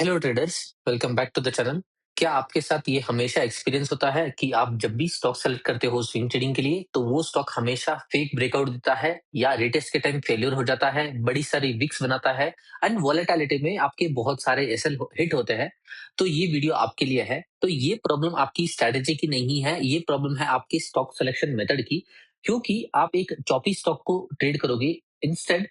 Hello traders, welcome back to the channel. क्या आपके साथ ये हमेशा एक्सपीरियंस होता है कि आप जब भी स्टॉक सेलेक्ट करते हो स्विंग ट्रेडिंग के लिए तो वो स्टॉक हमेशा फेक ब्रेकआउट देता है या रेटेस्ट के टाइम फेलियर हो जाता है, बड़ी सारी विक्स बनाता है एंड वॉलेटिलिटी में आपके बहुत सारे एसएल हिट होते हैं। तो ये वीडियो आपके लिए है। तो ये प्रॉब्लम आपकी स्ट्रेटेजी की नहीं है, ये प्रॉब्लम है आपकी स्टॉक सिलेक्शन मेथड की। क्योंकि आप एक चॉपी स्टॉक को ट्रेड करोगे, इंस्टेड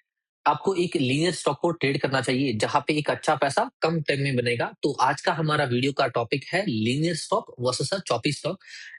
आपको एक लीनियर स्टॉक को ट्रेड करना चाहिए जहां पे एक अच्छा पैसा कम टाइम में बनेगा। तो आज का हमारा वीडियो का टॉपिक है linear stock versus choppy stock.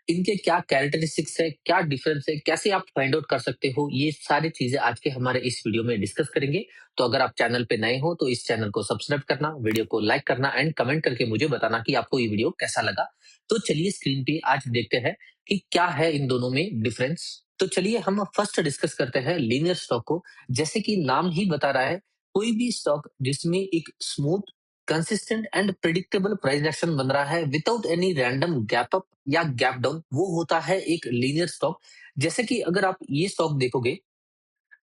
इनके क्या कैरेक्टरिस्टिक्स है, क्या डिफरेंस है, कैसे आप फाइंड आउट कर सकते हो, ये सारी चीजें आज के हमारे इस वीडियो में डिस्कस करेंगे। तो अगर आप चैनल पे नए हो तो इस चैनल को सब्सक्राइब करना, वीडियो को लाइक करना एंड कमेंट करके मुझे बताना कि आपको ये वीडियो कैसा लगा। तो चलिए स्क्रीन पे आज देखते हैं कि क्या है इन दोनों में डिफरेंस। तो चलिए हम फर्स्ट डिस्कस करते हैं लीनियर स्टॉक को। जैसे कि नाम ही बता रहा है, कोई भी स्टॉक जिसमें एक smooth, consistent and predictable price action बन रहा है without any random gap up या गैप डाउन, वो होता है एक लीनियर स्टॉक। जैसे कि अगर आप ये स्टॉक देखोगे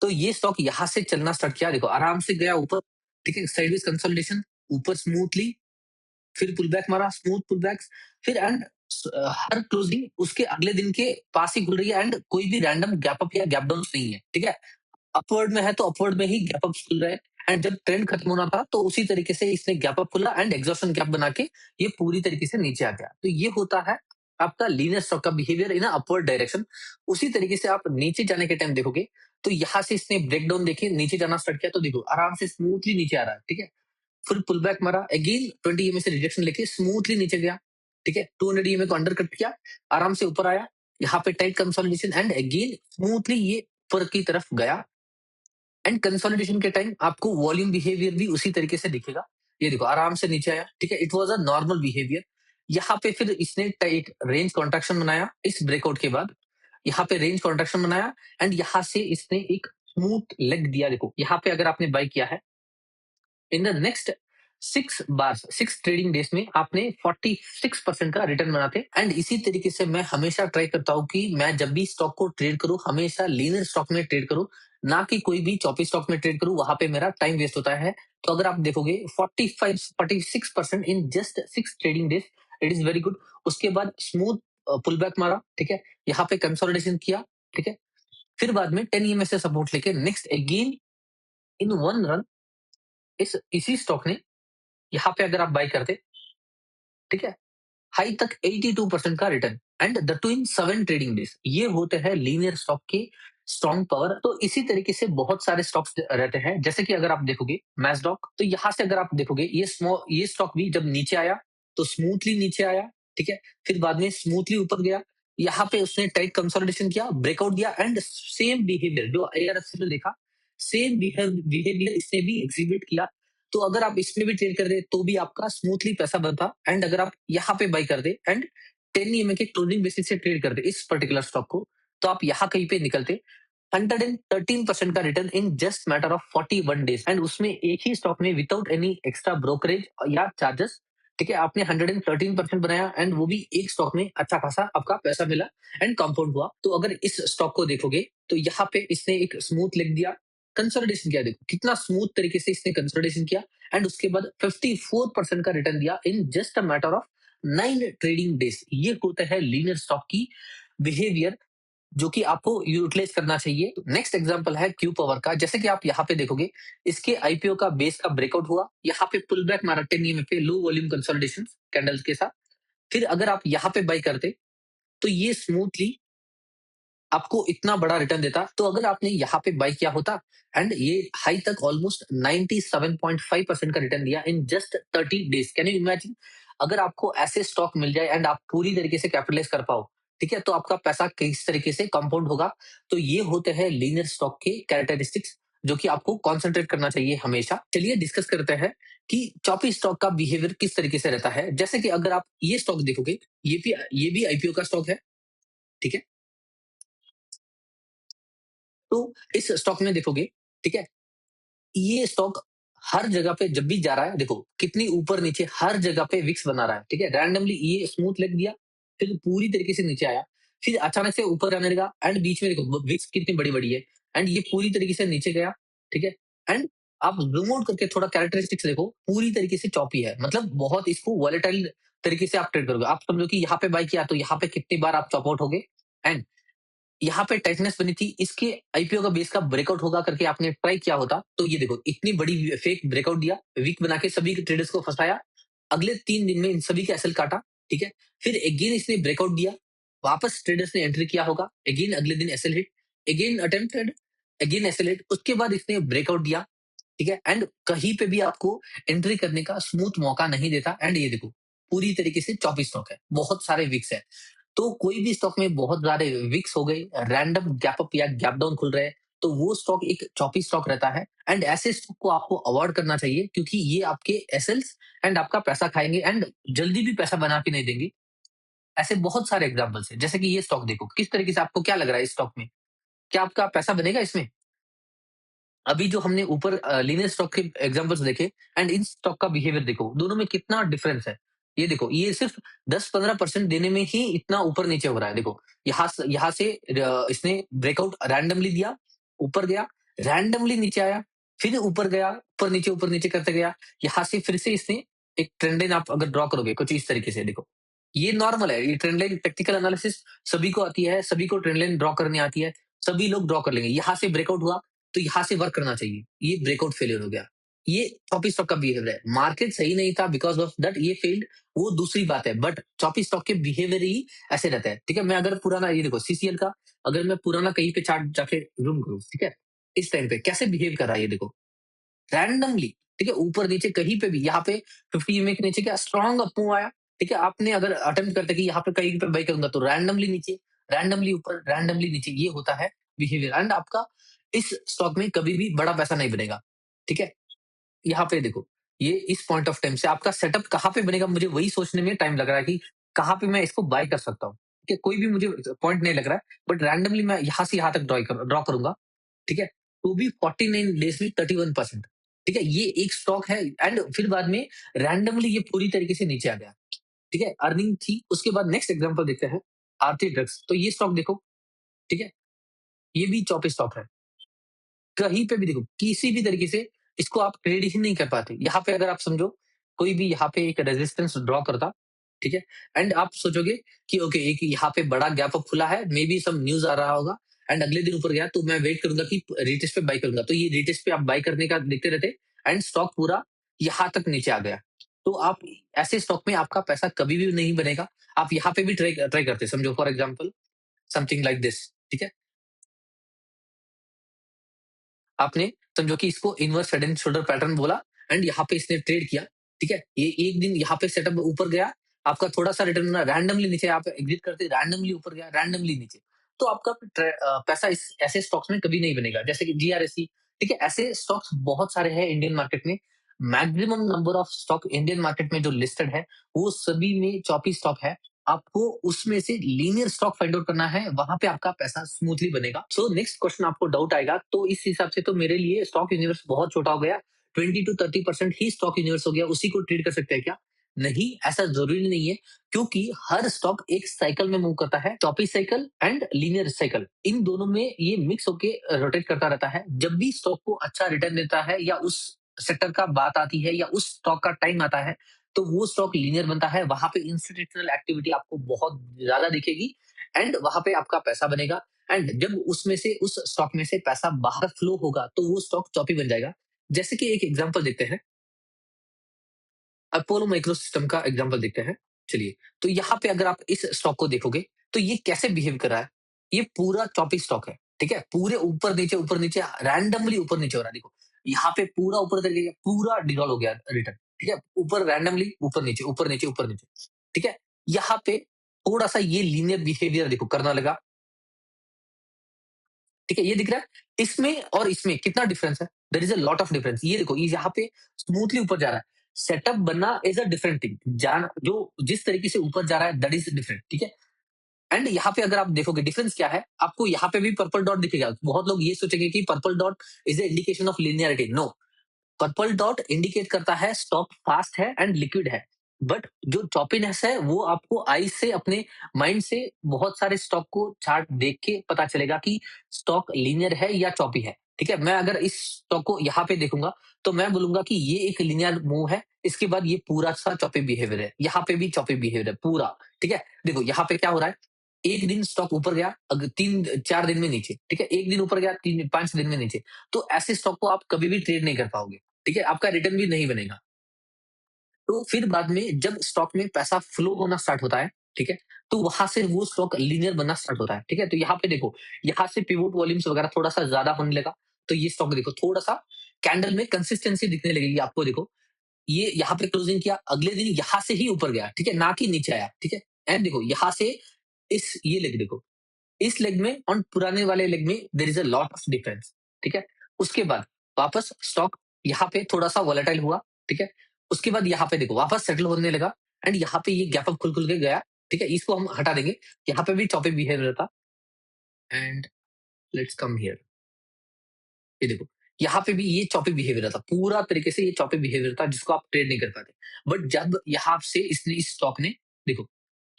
तो ये स्टॉक यहां से चलना स्टार्ट किया, देखो आराम से गया ऊपर, ठीक है, साइडवेज कंसोलिडेशन, ऊपर स्मूथली, फिर पुल बैक मारा, स्मूथ पुल बैक्स, फिर एंड हर क्लोजिंग उसके अगले दिन के पास ही खुल रही है एंड कोई भी रैंडम गैप अप या गैप डाउन नहीं है, ठीक है। अपवर्ड में है तो अपवर्ड में ही गैप अप खुल रहा है एंड जब ट्रेंड खत्म होना था तो उसी तरीके से इसने गैप अप खुला एंड एग्जॉशन गैप बना के ये पूरी तरीके से नीचे आ गया। तो ये होता है आपका लीनियर स्टॉक का बिहेवियर इन अपवर्ड डायरेक्शन। उसी तरीके से आप नीचे जाने के टाइम देखोगे तो यहाँ से इसने ब्रेकडाउन देखिए, नीचे जाना स्टार्ट किया तो देखो आराम से स्मूथली नीचे आ रहा है, ठीक है। फुल पुल बैक मारा, अगेन 20 ईएमए से रिजेक्शन लेके स्मूथली नीचे गया, ठीक है। 200 ईएमए को अंडर कट किया, आराम से ऊपर आया, यहाँ पे tight consolidation and again smoothly ये ऊपर की तरफ गया एंड कंसोलिडेशन के टाइम आपको वॉल्यूम बिहेवियर भी उसी तरीके से दिखेगा। ये देखो आराम से नीचे आया, ठीक है, it was a normal behaviour. यहाँ पे फिर इसने एक रेंज कॉन्ट्रैक्शन बनाया इस ब्रेकआउट के बाद, यहाँ पे रेंज कॉन्ट्रैक्शन बनाया एंड यहाँ से इसने एक स्मूथ लेग दिया। देखो यहाँ पे अगर आपने बाय किया है in the next 6 trading days में आपने 46% का रिटर्न बनाते। एंड इसी तरीके से मैं हमेशा ट्राई करता हूँ कि मैं जब भी स्टॉक को ट्रेड करूँ हमेशा लीनर स्टॉक में ट्रेड करूँ, ना कि कोई भी चॉपी स्टॉक में ट्रेड करूँ, वहां पे मेरा टाइम वेस्ट होता है। तो अगर आप देखोगे 46% in just 6 trading days, it is very good. उसके बाद स्मूथ पुल बैक मारा, ठीक है, यहाँ पे कंसोलिडेशन किया, ठीक है, फिर बाद में 10 ईएमए से सपोर्ट लेके next again in one run इसी स्टॉक ने यहाँ पे अगर आप बाय करते, ठीक है, हाई तक 82% का return and the two in 7 trading days, ये होते हैं लीनियर स्टॉक के स्ट्रॉन्ग पावर। तो इसी तरीके से बहुत सारे स्टॉक्स रहते हैं। जैसे कि अगर आप देखोगे मैस्डॉक, तो यहां से अगर आप देखोगे ये स्टॉक भी जब नीचे आया तो स्मूथली नीचे आया, ठीक है, फिर बाद में स्मूथली ऊपर गया, यहाँ पे उसने टाइट कंसोलिडेशन किया, ब्रेकआउट दिया एंड सेम बिहेवियर जो ARS में देखा, सेम बिहेवियर इसने भी एग्जिबिट किया। तो अगर आप इसमें भी ट्रेड कर दे तो भी आपका स्मूथली पैसा बनता एंड अगर आप यहाँ पे बाई कर दे एंड 10 ईएमए के क्लोजिंग बेसिस से ट्रेड कर दे इस पर्टिकुलर स्टॉक को, तो आप यहाँ कहीं पे निकलते 113% का return in just matter of 41 days and उसमें एक ही स्टॉक में विदाउट एनी एक्स्ट्रा ब्रोकरेज या चार्जेस, ठीक है, आपने 113% बनाया एंड वो भी एक स्टॉक में अच्छा खासा आपका पैसा मिला एंड कंपाउंड हुआ। तो अगर इस स्टॉक को देखोगे तो यहाँ पे इसने एक स्मूथ लिख दिया, कंसोलिडेशन किया, देखो कितना स्मूथ तरीके से इसने कंसोलिडेशन किया एंड उसके बाद 54% का रिटर्न दिया in just a matter of 9 trading days. ये होता है लीनियर स्टॉक की बिहेवियर जो कि आपको यूटिलाइज करना चाहिए। नेक्स्ट एग्जांपल है क्यू पावर का। जैसे कि आप यहाँ पे देखोगे इसके आईपीओ का बेस का ब्रेकआउट हुआ, यहाँ पे पुल बैक मारा 10 ईएमए पे लो वॉल्यूम कंसोलिडेशन कैंडल्स के साथ, फिर अगर आप यहाँ पे बाई करते तो ये स्मूथली आपको इतना बड़ा रिटर्न देता। तो अगर आपने यहाँ पे बाई किया होता एंड ये हाई तक ऑलमोस्ट 97.5% का रिटर्न दिया in just 30 days, can you imagine? अगर आपको ऐसे स्टॉक मिल जाए एंड आप पूरी तरीके से कैपिटलाइज कर पाओ, ठीक है, तो आपका पैसा किस तरीके से कंपाउंड होगा। तो ये होते हैं लीनियर स्टॉक के कैरेक्टरिस्टिक्स जो कि आपको कॉन्सेंट्रेट करना चाहिए हमेशा। चलिए डिस्कस करते हैं कि चॉपी स्टॉक का बिहेवियर किस तरीके से रहता है। जैसे कि अगर आप ये स्टॉक देखोगे, ये भी आईपीओ का स्टॉक है, ठीक है। तो इस स्टॉक में देखोगे, ठीक है, ये स्टॉक हर जगह पे जब भी जा रहा है, देखो कितनी ऊपर नीचे हर जगह पे विक्स बना रहा है, ठीक है। रैंडमली ये स्मूथ लेग दिया, फिर पूरी तरीके से नीचे आया, फिर अचानक से ऊपर जाने लगा एंड बीच में देखो विक्स कितनी बड़ी बड़ी है एंड ये पूरी तरीके से नीचे गया, ठीक है, एंड आप ज़ूम आउट करके थोड़ा कैरेक्टरिस्टिक्स देखो, पूरी तरीके से चॉपी है। मतलब बहुत इसको वोलेटाइल तरीके से आप ट्रेड करोगे। आप समझो कि यहाँ पे बाय किया तो यहाँ पे कितनी बार आप चॉप आउट होगे एंड यहाँ पे टाइटनेस बनी थी, इसके आईपीओ का बेस का ब्रेकआउट होगा करके आपने ट्राई किया होता, तो ये देखो इतनी बड़ी फेक ब्रेकआउट दिया, वीक बना के सभी ट्रेडर्स को फँसाया। अगले 3 दिन में इन सभी का एसएल काटा, ठीक है? फिर अगेन इसने ब्रेकआउट दिया, वापस ट्रेडर्स ने एंट्री किया होगा, अगेन अगले दिन SL hit, again attempted, again SL hit, उसके बाद इसने ब्रेकआउट दिया, ठीक है? एंड कहीं पे भी आपको एंट्री करने का स्मूथ मौका नहीं देता एंड ये देखो, पूरी तरीके से चॉपी स्टॉक है, बहुत सारे विक्स है। तो कोई भी स्टॉक में बहुत सारे विक्स हो गए, रैंडम गैप अप या गैप डाउन खुल रहे हैं, तो वो स्टॉक एक चॉपी स्टॉक रहता है एंड ऐसे स्टॉक को आपको अवॉइड करना चाहिए क्योंकि ये आपके एसेल्स एंड आपका पैसा खाएँगे एंड जल्दी भी पैसा बना के नहीं देंगे। ऐसे बहुत सारे एग्जांपल्स हैं, जैसे कि ये स्टॉक देखो, किस तरीके से आपको क्या लग रहा है इस स्टॉक में? क्या आपका पैसा बनेगा इसमें? अभी जो हमने ऊपर लीनियर स्टॉक के एग्जांपल्स देखे एंड इन स्टॉक का बिहेवियर देखो, दोनों में कितना डिफरेंस है। ये देखो, ये सिर्फ 10-15% देने में ही इतना ऊपर-नीचे हो रहा है। देखो, यहाँ से इसने ब्रेकआउट रैंडमली दिया, ऊपर गया, रैंडमली नीचे आया, फिर ऊपर गया, ऊपर नीचे करते गया। यहाँ से फिर से इसने एक ट्रेंड लाइन आप अगर ड्रॉ करोगे कुछ इस तरीके से देखो। ये नॉर्मल है, ये ट्रेंड लाइन टेक्निकल एनालिसिस सभी को आती है, सभी को ट्रेंड लाइन ड्रॉ करनी आती है, सभी लोग ड्रॉ कर लेंगे। यहाँ से ब्रेकआउट हुआ, तो यहाँ से वर्क करना चाहिए। ये ब्रेकआउट फेलियर हो गया। ये चॉपी स्टॉक का बिहेवियर है। मार्केट सही नहीं था बिकॉज़ ऑफ दैट ये फेल्ड, वो दूसरी बात है। बट चॉपी स्टॉक के बिहेवियर ही ऐसे रहता है। ठीक है? मैं अगर पुराना ये देखो सीसीएल का अगर मैं पुराना कहीं पे चार्ट जाके ज़ूम करूँ, ठीक है? इस टाइम पे कैसे बिहेव कर रहा है ये देखो। रैंडमली, ठीक है? ऊपर-नीचे कहीं पे भी यहाँ पे 50 ईएमए के नीचे क्या स्ट्रॉन्ग अप मूव आया, ठीक है? आपने अगर अटेम्प्ट करते कि यहाँ पे कहीं पे बाय करूँगा तो रैंडमली नीचे, रैंडमली ऊपर, रैंडमली नीचे, ये होता है बिहेवियर एंड आपका इस स्टॉक में कभी भी बड़ा पैसा नहीं बनेगा, ठीक है? यहाँ पे देखो, ये इस पॉइंट ऑफ टाइम से आपका सेटअप कहाँ पे बनेगा मुझे वही सोचने में टाइम लग रहा है कि कहाँ पे मैं इसको बाय कर सकता हूँ, ठीक है? कोई भी मुझे पॉइंट नहीं लग रहा है, बट रैंडमली मैं यहाँ से यहाँ तक ड्रॉ करूँगा, ठीक है? तो भी 49 डेज़ में 31%, ठीक है? ये एक स्टॉक है एंड फिर बाद में रैंडमली ये पूरी तरीके से नीचे आ गया, ठीक है? अर्निंग थी, उसके बाद नेक्स्ट एग्जांपल देखते हैं, आरती ड्रग्स। तो ये स्टॉक देखो, ठीक है? ये भी चौपी स्टॉक है। कहीं पे भी देखो, किसी भी तरीके से इसको आप ट्रेड ही नहीं कर पाते। यहाँ पे अगर आप समझो, कोई भी यहाँ पे एक रेजिस्टेंस ड्रॉ करता, ठीक है? एंड आप सोचोगे कि ओके एक यहाँ पे बड़ा गैप अप खुला है, मे बी सम न्यूज़ आ रहा होगा एंड अगले दिन ऊपर गया तो मैं वेट करूँगा कि रिटेस्ट पे बाय करूँगा। तो ये रिटेस्ट पे आप बाय करने का देखते रहते एंड स्टॉक पूरा यहाँ तक नीचे आ गया। तो आप ऐसे स्टॉक में आपका पैसा कभी भी नहीं बनेगा। आप यहाँ पे भी ट्राई ट्राई करते समझो for example something like this, ठीक है? आपने समझो कि इसको inverse head and shoulder pattern बोला एंड यहाँ पे इसने ट्रेड किया, ठीक है? ये एक दिन यहाँ पे सेटअप ऊपर गया, आपका थोड़ा-सा रिटर्न बना, रैंडमली नीचे आप एग्जिट करते रैंडमली ऊपर गया, रैंडमली नीचे। तो आपका पैसा इस ऐसे स्टॉक्स में कभी नहीं बनेगा। जैसे कि जीआरएससी, ठीक है? ऐसे स्टॉक्स बहुत सारे हैं इंडियन मार्केट में। Maximum number of stock Indian market में जो लिस्टेड है, वो सभी में चॉपी स्टॉक है। आपको उसमें से लीनियर स्टॉक फाइंड आउट करना है, वहाँ पे आपका पैसा स्मूथली बनेगा। सो नेक्स्ट क्वेश्चन आपको डाउट आएगा, तो इस हिसाब से तो मेरे लिए स्टॉक यूनिवर्स बहुत छोटा हो गया, 20 टू 30% ही स्टॉक यूनिवर्स हो गया, उसी को ट्रेड कर सकते हैं क्या? नहीं, ऐसा ज़रूरी नहीं है, क्योंकि हर स्टॉक एक साइकिल में मूव करता है, choppy cycle and linear cycle. इन दोनों में ये मिक्स होके रोटेट करता रहता है। जब भी स्टॉक को अच्छा रिटर्न देता है या उस सेक्टर का बात आती है या उस स्टॉक का टाइम आता है, तो वो स्टॉक लीनियर बनता है, वहाँ पे इंस्टीट्यूशनल एक्टिविटी आपको बहुत ज़्यादा दिखेगी एंड वहाँ पे आपका पैसा बनेगा एंड जब उसमें से उस स्टॉक में से पैसा बाहर फ्लो होगा, तो वो स्टॉक चॉपी बन जाएगा। जैसे कि एक एग्जांपल देखते हैं, अपोलो माइक्रोसिस्टम का एग्जांपल देखते हैं। चलिए, तो यहाँ पे अगर आप इस स्टॉक को देखोगे, तो ये कैसे बिहेव कर रहा है? ये पूरा चॉपी स्टॉक है, ठीक है? पूरे ऊपर नीचे रैंडमली ऊपर नीचे हो रहा है, देखो। यहाँ पे पूरा ऊपर चले गया, पूरा डिसॉल्व हो गया रिटर्न, ठीक है? ऊपर रैंडमली ऊपर नीचे, ऊपर नीचे, ऊपर नीचे, ठीक है? यहाँ पे थोड़ा-सा ये लीनियर बिहेवियर देखो करना लगा, ठीक है? ये दिख रहा है? इसमें और इसमें कितना डिफरेंस है? There is a lot of difference. ये देखो, ये यहाँ पे स्मूथली ऊपर जा रहा है। सेटअप बनना इज़ अ डिफरेंट थिंग। जान जो जिस तरीके से ऊपर जा रहा है दैट इज़ डिफरेंट, ठीक है? एंड यहाँ पे अगर आप देखोगे डिफरेंस क्या है, आपको यहाँ पे भी पर्पल डॉट दिखेगा। बहुत लोग ये सोचेंगे कि purple dot is a indication of linearity. No, purple dot indicate करता है स्टॉक फास्ट है एंड लिक्विड है। बट जो चॉपीनेस है वो आपको आई से अपने माइंड से बहुत सारे स्टॉक को चार्ट देख के पता चलेगा कि स्टॉक लीनियर है या चॉपी है। ठीक है? मैं अगर इस स्टॉक को यहाँ पे देखूँगा, तो मैं बोलूँगा कि ये एक लीनियर मूव है, इसके बाद ये पूरा-सा चॉपी बिहेवियर है। यहाँ पे भी चॉपी बिहेवियर है पूरा, ठीक है? देखो यहाँ पे क्या हो रहा है, 1 दिन स्टॉक ऊपर गया, 3-4 दिन में नीचे, ठीक है? 1 दिन ऊपर गया, 3-5 दिन में नीचे। तो ऐसे स्टॉक को आप कभी भी ट्रेड नहीं कर पाओगे, ठीक है? आपका रिटर्न भी नहीं बनेगा। तो फिर बाद में जब स्टॉक में पैसा फ्लो होना स्टार्ट होता है, ठीक है? तो वहाँ से वो स्टॉक लीनियर बनना स्टार्ट होता है, ठीक है? तो यहाँ पे देखो, यहाँ से पिवोट वॉल्यूम्स वगैरह थोड़ा-सा ज़्यादा होने लगा, तो ये स्टॉक देखो थोड़ा-सा कैंडल में कंसिस्टेंसी दिखने लगेगी आपको देखो। ये यहाँ पे क्लोजिंग किया, अगले दिन यहाँ से ही ऊपर गया, ठीक है? ना कि नीचे आया, ठीक है? एंड देखो यहाँ से इस ये लेग देखो, इस लेग में और पुराने वाले लेग में there is a lot of difference, ठीक है? उसके बाद वापस स्टॉक यहाँ पे थोड़ा-सा वोलेटाइल हुआ, ठीक है? उसके बाद यहाँ पे देखो वापस सेटल होने लगा एंड यहाँ पे ये गैप अप खुल-खुल के गया, ठीक है? इसको हम हटा देंगे। यहाँ पे भी चॉपी बिहेवियर था एंड लेट्स कम हियर। ये देखो, यहाँ पे भी ये चॉपी बिहेवियर था। पूरा तरीके से ये चॉपी बिहेवियर था जिसको आप ट्रेड नहीं कर पाते। बट जब यहाँ से इसने इस स्टॉक ने देखो,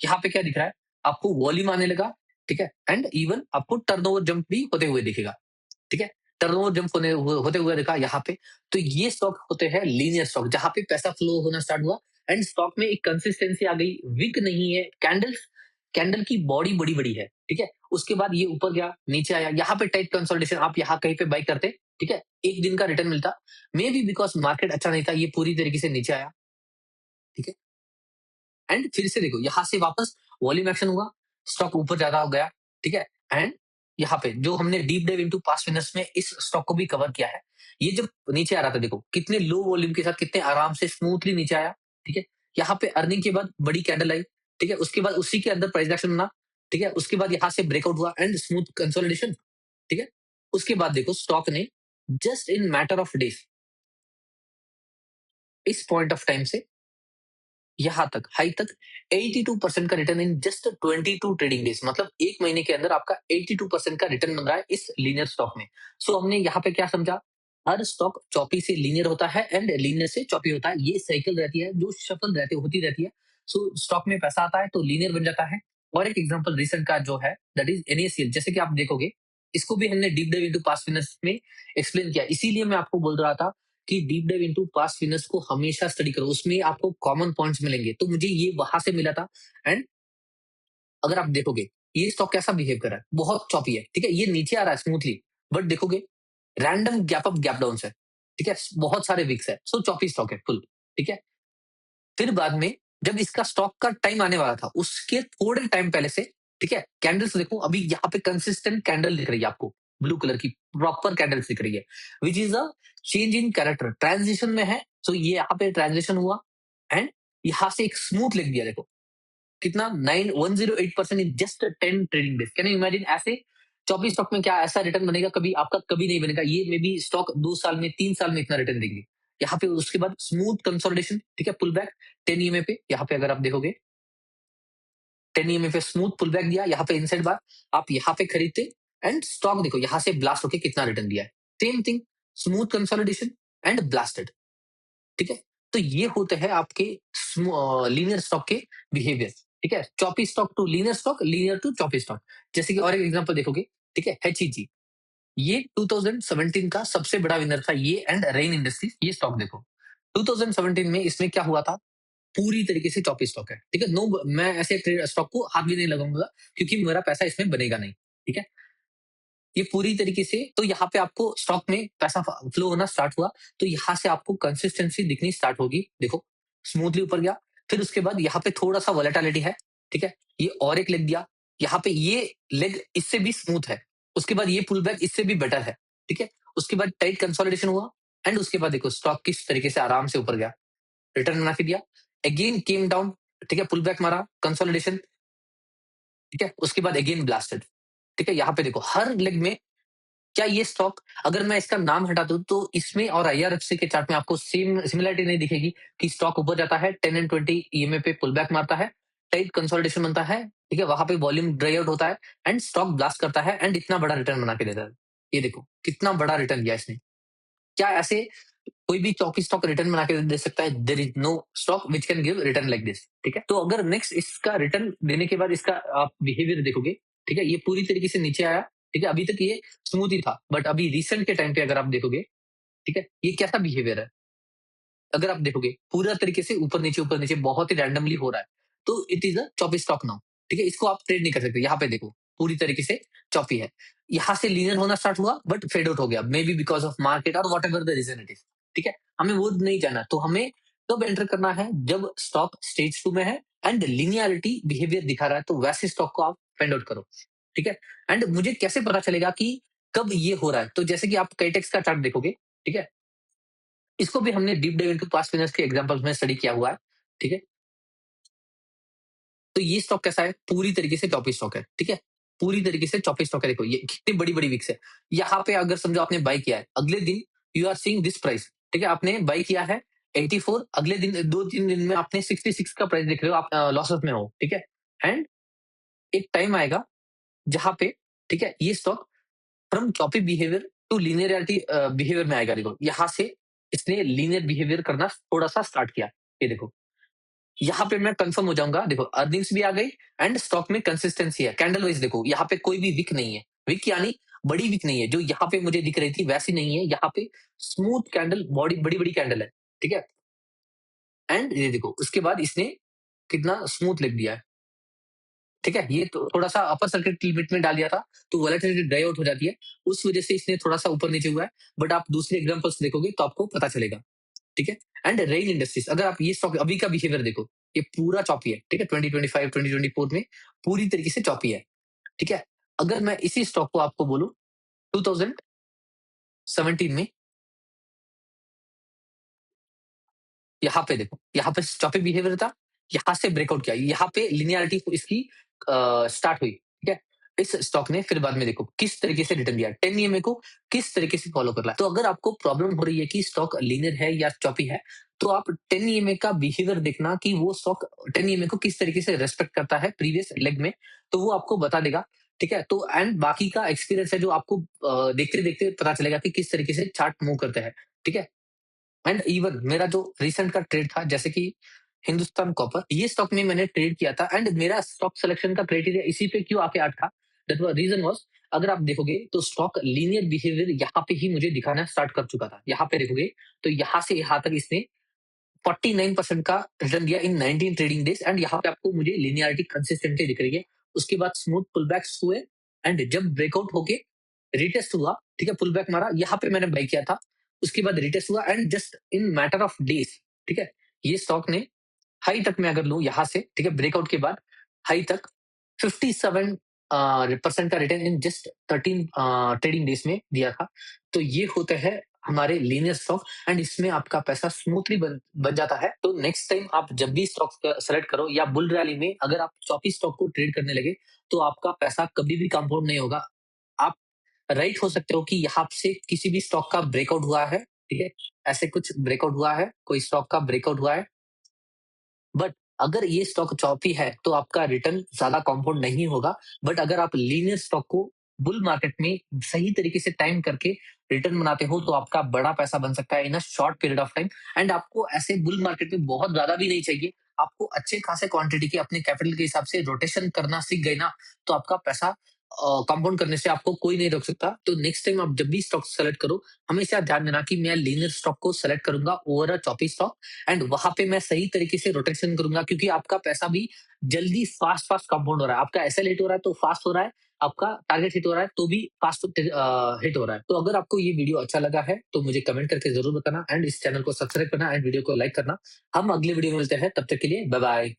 यहाँ पे क्या दिख रहा है? आपको वॉल्यूम आने लगा, ठीक है? एंड इवन आपको टर्नओवर जंप भी होते हुए दिखेगा। ठीक है? टर्नओवर जंप होते हुए देखा यहाँ पे, तो ये स्टॉक होते हैं लीनियर स्टॉक जहाँ पे पैसा फ्लो होना स्टार्ट हुआ एंड स्टॉक में एक कंसिस्टेंसी आ गई, वीक नहीं है, कैंडल कैंडल की बॉडी बड़ी-बड़ी है, ठीक है? उसके बाद ये ऊपर गया, नीचे आया, यहाँ पे टाइट कंसोलिडेशन आप यहाँ कहीं पे बाय करते, ठीक है? 1 दिन का रिटर्न मिलता, मे बी बिकॉज़ मार्केट अच्छा नहीं था, ये पूरी तरीके से नीचे आया, ठीक है? एंड फिर से देखो यहाँ से वापस वॉल्यूम एक्शन हुआ, स्टॉक ऊपर ज्यादा हो गया, ठीक है? एंड यहाँ पे जो हमने deep dive into past winners में इस स्टॉक को भी कवर किया है, ये जब नीचे आ रहा था देखो कितने लो वॉल्यूम के साथ कितने आराम से स्मूथली नीचे आया, ठीक है? यहाँ पे अर्निंग के बाद बड़ी कैंडल आई, ठीक है? उसके बाद उसी के अंदर प्राइस एक्शन बना, ठीक है? उसके बाद यहाँ से ब्रेकआउट हुआ एंड स्मूथ कंसोलिडेशन, ठीक है? उसके बाद देखो स्टॉक ने just in matter of days इस पॉइंट ऑफ टाइम से यहाँ तक हाई तक 82% का return in just 22 trading days, मतलब 1 महीने के अंदर आपका 82% का रिटर्न बन रहा है इस लीनियर स्टॉक में। सो हमने यहाँ पे क्या समझा, हर स्टॉक चॉपी से लीनियर होता है एंड लीनियर से चॉपी होता है, ये साइकिल रहती है जो शफल रहती होती रहती है। सो स्टॉक में पैसा आता है तो लीनियर बन जाता है। और एक एग्जांपल रिसेंट का जो है दैट इज एनएसीएल, जैसे कि आप देखोगे इसको भी हमने deep dive into past winners में एक्सप्लेन किया, इसीलिए मैं आपको बोल रहा था कि deep dive into past winners को हमेशा स्टडी करो, उसमें आपको कॉमन पॉइंट्स मिलेंगे। तो मुझे ये वहां से मिला था एंड अगर आप देखोगे ये स्टॉक कैसा बिहेव कर रहा है, बहुत चॉपी है, ठीक है? ये नीचे आ रहा है स्मूथली, बट देखोगे random gap up gap down है, ठीक है? बहुत सारे विक्स है, सो चॉपी स्टॉक है फुल, ठीक है? फिर बाद में जब इसका स्टॉक का टाइम आने वाला था, उसके थोड़े टाइम पहले से, ठीक है? कैंडल्स देखो अभी यहाँ पे कंसिस्टेंट कैंडल दिख रही है आपको, ब्लू कलर की प्रॉपर कैंडल्स दिख रही है, which is a change in character, transition में है। सो ये यहाँ पे ट्रांजिशन हुआ एंड यहाँ से एक स्मूथ लिख दिया देखो, कितना 9108% in just 10 trading days. Can you imagine ऐसे 24 स्टॉक में क्या ऐसा रिटर्न बनेगा कभी? आपका कभी नहीं बनेगा। ये मे बी स्टॉक 2 साल में 3 साल में इतना रिटर्न देंगे। यहाँ पे उसके बाद स्मूथ कंसोलिडेशन, ठीक है? पुल बैक 10 ईएमए पे, यहाँ पे अगर आप देखोगे 10 ईएमए पे स्मूथ पुल बैक दिया, यहाँ पे इनसाइड बार आप यहाँ पे खरीदते एंड स्टॉक देखो यहाँ से ब्लास्ट होके कितना रिटर्न दिया है। Same thing, smooth consolidation and blasted, ठीक है? तो ये होते हैं आपके लीनियर स्टॉक के बिहेवियर, ठीक है? Choppy stock to linear stock, linear to choppy stock. जैसे कि और एक एग्जांपल देखोगे, ठीक है? एचईजी, ये 2017 का सबसे बड़ा विनर था ये एंड रेन इंडस्ट्रीज, ये स्टॉक देखो 2017 में इसमें क्या हुआ था, पूरी तरीके से चॉपी स्टॉक है, ठीक है? नो, मैं ऐसे स्टॉक को हाथ भी नहीं लगाऊंगा क्योंकि मेरा पैसा इसमें बनेगा नहीं, ठीक है? ये पूरी तरीके से, तो यहाँ पे आपको स्टॉक में पैसा फ्लो होना स्टार्ट हुआ, तो यहाँ से आपको कंसिस्टेंसी दिखनी स्टार्ट होगी। देखो स्मूथली ऊपर गया, फिर उसके बाद यहाँ पे थोड़ा सा वोलेटिलिटी है, ठीक है? ये और एक लेग दिया, यहाँ पे ये लेग इससे भी स्मूथ है, उसके बाद ये पुल बैक इससे भी बेटर है, ठीक है? उसके बाद टाइट कंसोलिडेशन हुआ एंड उसके बाद देखो स्टॉक किस तरीके से आराम से ऊपर गया, रिटर्न बना के दिया, अगेन केम डाउन, ठीक है? पुल बैक मारा, कंसोलिडेशन, ठीक है? उसके बाद अगेन ब्लास्टेड, ठीक है? यहाँ पे देखो हर लेग में क्या ये स्टॉक, अगर मैं इसका नाम हटा दूं तो इसमें और आईआरएफसी के चार्ट में आपको सेम सिमिलरिटी नहीं दिखेगी कि स्टॉक ऊपर जाता है 10 एंड 20 ईएमए पे पुल बैक मारता है, टाइट कंसोलिडेशन बनता है, ठीक है? वहां पे वॉल्यूम ड्राई आउट होता है एंड स्टॉक ब्लास्ट करता है एंड इतना बड़ा रिटर्न बना के देता है। ये देखो कितना बड़ा रिटर्न दिया इसने। क्या ऐसे कोई भी चौकी स्टॉक रिटर्न बना के दे सकता है? There is no stock which can give return like this, ठीक है? तो अगर नेक्स्ट इसका रिटर्न देने के बाद इसका आप बिहेवियर देखोगे, ठीक है? ये पूरी तरीके से नीचे आया, ठीक है? अभी तक ये स्मूथ ही था, बट अभी रिसेंट के टाइम पे अगर आप देखोगे, ठीक है? ये कैसा बिहेवियर है? अगर आप देखोगे पूरा तरीके से ऊपर नीचे बहुत ही रैंडमली हो रहा है। तो it is a choppy stock now, ठीक है? इसको आप ट्रेड नहीं कर सकते। यहाँ पे देखो, पूरी तरीके से चॉपी है। यहाँ से लीनियर होना स्टार्ट हुआ बट फेड आउट हो गया, maybe because of market और whatever the reason it is, ठीक है? हमें वो नहीं जानना। तो हमें तब एंटर करना है जब स्टॉक स्टेज 2 में है एंड लिनियरिटी बिहेवियर दिखा रहा है, तो वैसे स्टॉक को आप फाइंड आउट करो, ठीक है? एंड मुझे कैसे पता चलेगा कि कब ये हो रहा है? तो जैसे कि आप काइटेक्स का चार्ट देखोगे, ठीक है? इसको भी हमने deep dive into past winners के एग्जांपल्स में स्टडी किया हुआ है, ठीक है? तो ये स्टॉक कैसा है? पूरी तरीके से चॉपी स्टॉक है, ठीक है? पूरी तरीके से चॉपी स्टॉक है। देखो ये कितनी बड़ी-बड़ी विक्स है। यहाँ पे अगर समझो आपने बाय किया है, अगले दिन you are seeing this price, ठीक है? आपने बाय किया है 84, अगले दिन 2-3 दिन में आपने 66 का प्राइस देख रहे हो, आप लॉसेस में हो, ठीक है? एंड एक टाइम आएगा जहाँ पे, ठीक है, ये stock from choppy behaviour to linearity behaviour में आएगा। देखो, यहाँ से इसने लीनियर बिहेवियर करना थोड़ा-सा स्टार्ट किया। ये देखो, यहाँ पे मैं कंफर्म हो जाऊँगा। देखो, अर्निंग्स भी आ गई एंड स्टॉक में कंसिस्टेंसी है। कैंडल वाइज़ देखो, यहाँ पे कोई भी विक नहीं है। विक यानी बड़ी विक नहीं है, जो यहाँ पे मुझे दिख रही थी वैसी नहीं है। यहाँ पे स्मूथ कैंडल, बॉडी बड़ी-बड़ी कैंडल है, ठीक है? एंड ये देखो, उसके बाद इसने कितना स्मूथ लिख दिया है। ठीक है? ये तो थोड़ा-सा अपर सर्किट लिमिट में डाल दिया था, तो वोलेटिलिटी ड्राई आउट हो जाती है। उस वजह से इसने थोड़ा-सा ऊपर-नीचे हुआ है, बट आप दूसरे एग्जांपल्स देखोगे तो आपको पता चलेगा, ठीक है? एंड रेन इंडस्ट्रीज, अगर आप ये स्टॉक अभी का बिहेवियर देखो, ये पूरा चॉपी है, ठीक है? 2025, 2024 में पूरी तरीके से चॉपी है, ठीक है? अगर मैं इसी स्टॉक को आपको बोलूँ 2017 में, यहाँ पे देखो, यहाँ पे चॉपी बिहेवियर था, यहाँ से ब्रेकआउट किया, यहाँ पे लिनियरिटी इसकी स्टार्ट हुई, ठीक है? इस स्टॉक ने फिर बाद में देखो किस तरीके से रिटर्न दिया, 10 ईएमए को किस तरीके से फॉलो कर रहा है। तो अगर आपको प्रॉब्लम हो रही है कि स्टॉक लीनियर है या चॉपी है, तो आप 10 ईएमए का बिहेवियर देखना कि वो स्टॉक 10 ईएमए को किस तरीके से रिस्पेक्ट करता है प्रीवियस लेग में, तो वो आपको बता देगा, ठीक है? तो एंड बाकी का एक्सपीरियंस है जो आपको देखते-देखते पता चलेगा कि किस तरीके से चार्ट मूव करते हैं, ठीक है? एंड इवन मेरा जो रिसेंट का ट्रेड था, जैसे कि हिंदुस्तान कॉपर, ये स्टॉक में मैंने ट्रेड किया था एंड मेरा स्टॉक सिलेक्शन का क्राइटेरिया इसी पे क्यों आके अटका, दैट वाज रीजन वाज, अगर आप देखोगे तो स्टॉक लीनियर बिहेवियर यहाँ पे ही मुझे दिखाना स्टार्ट कर चुका था। यहाँ पे देखोगे तो यहाँ से यहाँ तक इसने 49% का रिटर्न दिया इन 19 ट्रेडिंग डेज एंड यहाँ पे आपको मुझे लिनियरिटी कंसिस्टेंटली दिख रही है। उसके बाद स्मूथ पुलबैक्स हुए एंड जब ब्रेकआउट होके रिटेस्ट हुआ, ठीक है, पुलबैक मारा, यहाँ पे मैंने बाय किया था। उसके बाद रिटेस्ट हुआ and just in matter of days, ठीक है, ये स्टॉक ने हाई तक मैं अगर लूँ यहाँ से, ठीक है, ब्रेकआउट के बाद हाई तक 57 परसेंट का return in just 13 trading days में दिया था। तो ये होता है हमारे लीनियर स्टॉक एंड इसमें आपका पैसा स्मूथली बन जाता है। तो नेक्स्ट टाइम आप जब भी स्टॉक सेलेक्ट करो या बुल रैली में अगर आप चौपी स्टॉक को ट्रेड करने लगे, तो आपका पैसा कभी भी कंपाउंड नहीं होगा। आप राइट हो सकते हो कि यहाँ से किसी भी स्टॉक का ब्रेकआउट हुआ है, ठीक है? ऐसे कुछ ब्रेकआउट हुआ है, कोई स्टॉक का ब्रेकआउट हुआ है, बट अगर ये स्टॉक चॉपी है तो आपका रिटर्न ज्यादा कंपाउंड नहीं होगा। बट अगर आप लीनियर स्टॉक को बुल मार्केट में सही तरीके से टाइम करके रिटर्न बनाते हो तो आपका बड़ा पैसा बन सकता है in a short period of time. And आपको ऐसे बुल मार्केट में बहुत ज्यादा भी नहीं चाहिए, आपको अच्छे खासे क्वांटिटी के अपने कैपिटल के हिसाब से रोटेशन करना सीख गए ना, तो आपका पैसा कंपाउंड करने से आपको कोई नहीं रोक सकता। तो नेक्स्ट टाइम आप जब भी स्टॉक सेलेक्ट करो, हमेशा ध्यान देना कि मैं लीनियर स्टॉक को सेलेक्ट करूंगा over a choppy stock and वहां पे मैं सही तरीके से रोटेशन करूंगा, क्योंकि आपका पैसा भी जल्दी फास्ट फास्ट कंपाउंड हो रहा है। आपका एसएल हिट हो रहा है तो फास्ट हो रहा है, आपका टारगेट हिट हो रहा है तो भी फास्ट हिट हो रहा है। तो अगर आपको ये वीडियो अच्छा लगा है तो मुझे कमेंट करके जरूर बताना एंड इस चैनल को सब्सक्राइब करना एंड वीडियो को लाइक करना। हम अगले वीडियो में मिलते हैं, तब तक के लिए बाय बाय।